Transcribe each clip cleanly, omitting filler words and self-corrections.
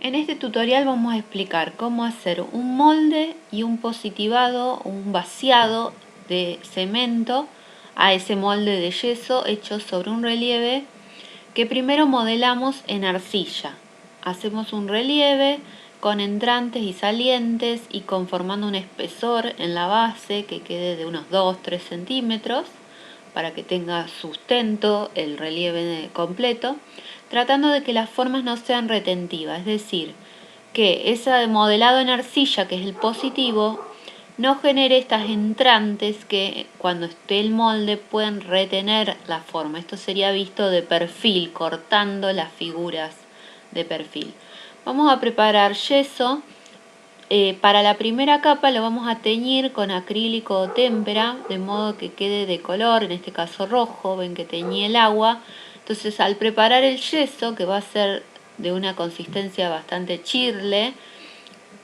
En este tutorial vamos a explicar cómo hacer un molde y un positivado, un vaciado de cemento a ese molde de yeso hecho sobre un relieve que primero modelamos en arcilla. Hacemos un relieve con entrantes y salientes y conformando un espesor en la base que quede de unos 2-3 centímetros para que tenga sustento el relieve completo, tratando de que las formas no sean retentivas, es decir, que ese modelado en arcilla, que es el positivo, no genere estas entrantes que cuando esté el molde pueden retener la forma. Esto sería visto de perfil, cortando las figuras de perfil. Vamos a preparar yeso. Para la primera capa lo vamos a teñir con acrílico o témpera, de modo que quede de color, en este caso rojo, ven que teñí el agua. Entonces al preparar el yeso, que va a ser de una consistencia bastante chirle,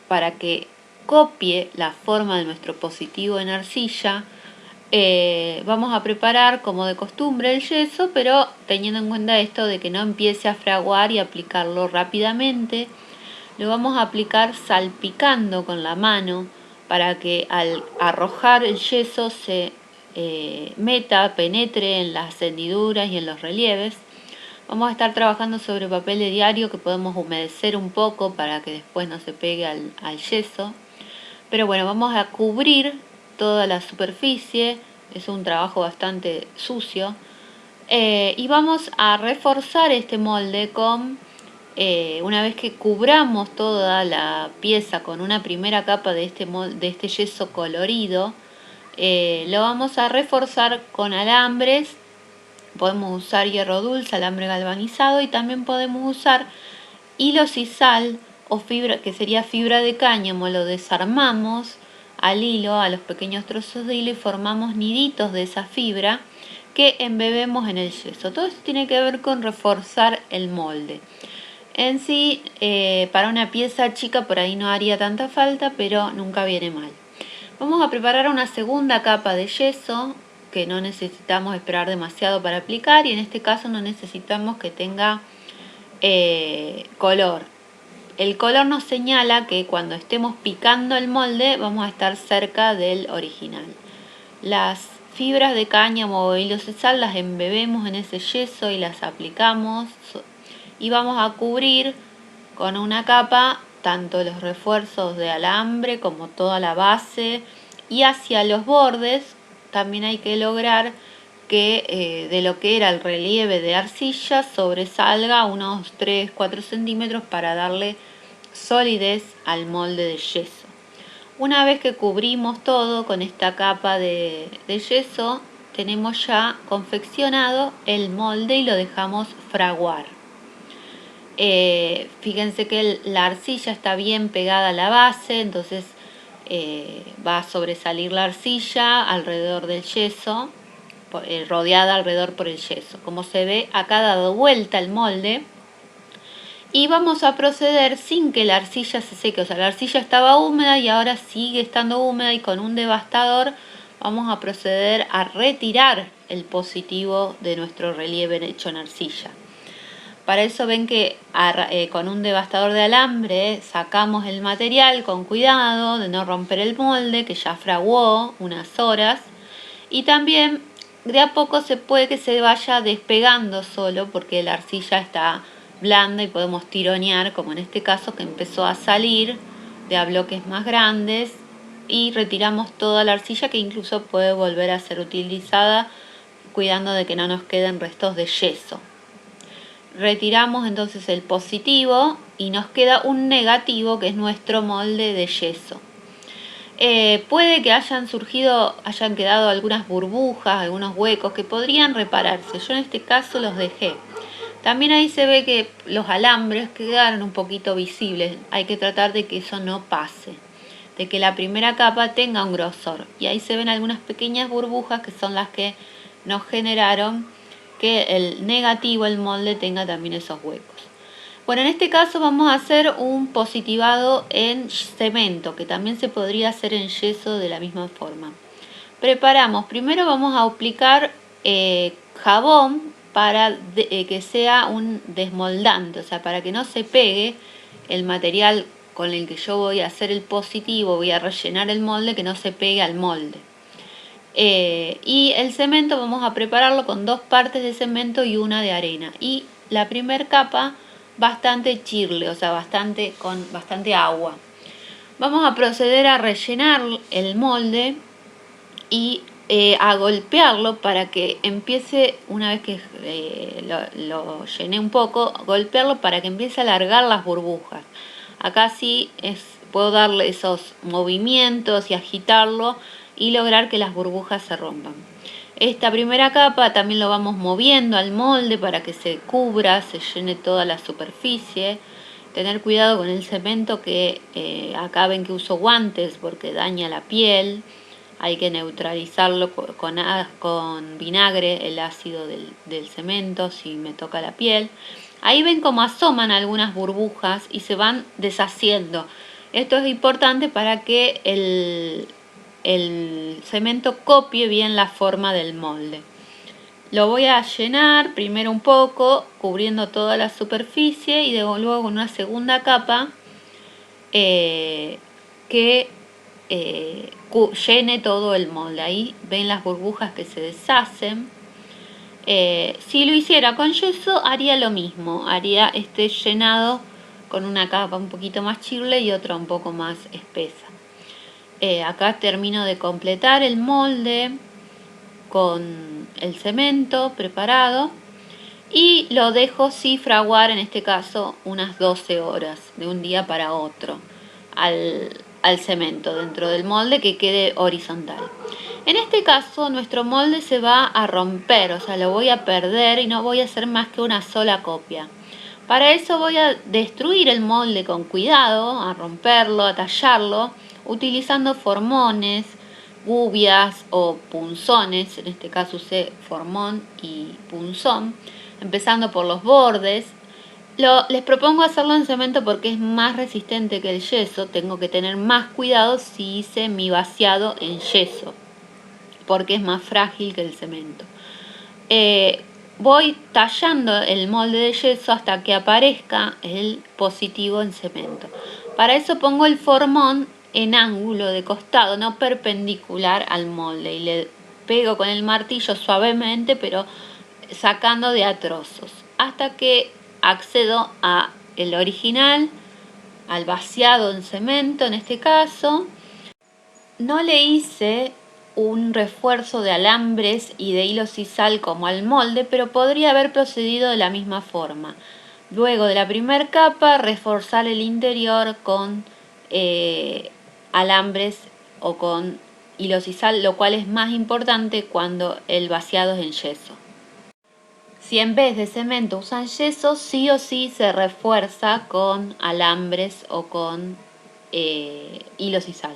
para que copie la forma de nuestro positivo en arcilla, vamos a preparar como de costumbre el yeso, pero teniendo en cuenta esto de que no empiece a fraguar y aplicarlo rápidamente. Lo vamos a aplicar salpicando con la mano para que al arrojar el yeso se penetre en las hendiduras y en los relieves. Vamos a estar trabajando sobre papel de diario que podemos humedecer un poco para que después no se pegue al yeso. Pero bueno, vamos a cubrir toda la superficie, es un trabajo bastante sucio. Y vamos a reforzar este molde con una vez que cubramos toda la pieza con una primera capa de este yeso colorido, lo vamos a reforzar con alambres. Podemos usar hierro dulce, alambre galvanizado, y también podemos usar hilo sisal o fibra, que sería fibra de cáñamo. Lo desarmamos al hilo, a los pequeños trozos de hilo, y formamos niditos de esa fibra que embebemos en el yeso. Todo esto tiene que ver con reforzar el molde. En sí, para una pieza chica por ahí no haría tanta falta, pero nunca viene mal. Vamos a preparar una segunda capa de yeso que no necesitamos esperar demasiado para aplicar, y en este caso no necesitamos que tenga color. El color nos señala que cuando estemos picando el molde vamos a estar cerca del original. Las fibras de cáñamo o hilo sisal las embebemos en ese yeso y las aplicamos, y vamos a cubrir con una capa tanto los refuerzos de alambre como toda la base, y hacia los bordes también hay que lograr que de lo que era el relieve de arcilla sobresalga unos 3-4 centímetros para darle solidez al molde de yeso. Una vez que cubrimos todo con esta capa de yeso, tenemos ya confeccionado el molde y lo dejamos fraguar. Fíjense que la arcilla está bien pegada a la base, entonces va a sobresalir la arcilla alrededor del yeso, rodeada alrededor por el yeso. Como se ve, acá ha dado vuelta el molde. Y vamos a proceder sin que la arcilla se seque, o sea, la arcilla estaba húmeda y ahora sigue estando húmeda, y con un devastador vamos a proceder a retirar el positivo de nuestro relieve hecho en arcilla. Para eso ven que con un devastador de alambre sacamos el material con cuidado de no romper el molde que ya fraguó unas horas, y también de a poco se puede que se vaya despegando solo porque la arcilla está blanda y podemos tironear, como en este caso que empezó a salir de a bloques más grandes, y retiramos toda la arcilla, que incluso puede volver a ser utilizada cuidando de que no nos queden restos de yeso. Retiramos entonces el positivo y nos queda un negativo que es nuestro molde de yeso. Puede que hayan quedado algunas burbujas, algunos huecos que podrían repararse. Yo en este caso los dejé. También ahí se ve que los alambres quedaron un poquito visibles. Hay que tratar de que eso no pase, de que la primera capa tenga un grosor. Y ahí se ven algunas pequeñas burbujas que son las que nos generaron que el negativo, el molde, tenga también esos huecos. Bueno, en este caso vamos a hacer un positivado en cemento, que también se podría hacer en yeso de la misma forma. Primero vamos a aplicar jabón para que sea un desmoldante, o sea, para que no se pegue el material con el que yo voy a hacer el positivo, voy a rellenar el molde, que no se pegue al molde. Y el cemento vamos a prepararlo con 2 partes de cemento y 1 de arena. Y la primera capa bastante chirle, o sea, con bastante agua. Vamos a proceder a rellenar el molde y a golpearlo para que empiece, una vez que lo llené un poco, golpearlo para que empiece a alargar las burbujas. Acá sí puedo darle esos movimientos y agitarlo y lograr que las burbujas se rompan. Esta primera capa también lo vamos moviendo al molde para que se cubra, se llene toda la superficie. Tener cuidado con el cemento, que acá ven que uso guantes porque daña la piel. Hay que neutralizarlo con vinagre, el ácido del cemento, si me toca la piel. Ahí ven cómo asoman algunas burbujas y se van deshaciendo. Esto es importante para que el cemento copie bien la forma del molde. Lo voy a llenar primero un poco, cubriendo toda la superficie, y luego con una segunda capa que llene todo el molde. Ahí ven las burbujas que se deshacen. Si lo hiciera con yeso haría lo mismo, haría este llenado con una capa un poquito más chirle y otra un poco más espesa. Acá termino de completar el molde con el cemento preparado y lo dejo fraguar, en este caso unas 12 horas de un día para otro al cemento dentro del molde, que quede horizontal. En este caso nuestro molde se va a romper, o sea, lo voy a perder y no voy a hacer más que una sola copia. Para eso voy a destruir el molde con cuidado, a romperlo, a tallarlo, utilizando formones, gubias o punzones. En este caso usé formón y punzón, empezando por los bordes. Les propongo hacerlo en cemento porque es más resistente que el yeso. Tengo que tener más cuidado si hice mi vaciado en yeso, porque es más frágil que el cemento. Voy tallando el molde de yeso hasta que aparezca el positivo en cemento. Para eso pongo el formón en ángulo de costado, no perpendicular al molde, y le pego con el martillo suavemente, pero sacando de a trozos, hasta que accedo a el original, al vaciado en cemento en este caso. No le hice un refuerzo de alambres y de hilo sisal como al molde, pero podría haber procedido de la misma forma. Luego de la primera capa, reforzar el interior con alambres o con hilo sisal, lo cual es más importante cuando el vaciado es en yeso. Si en vez de cemento usan yeso, sí o sí se refuerza con alambres o con hilo sisal.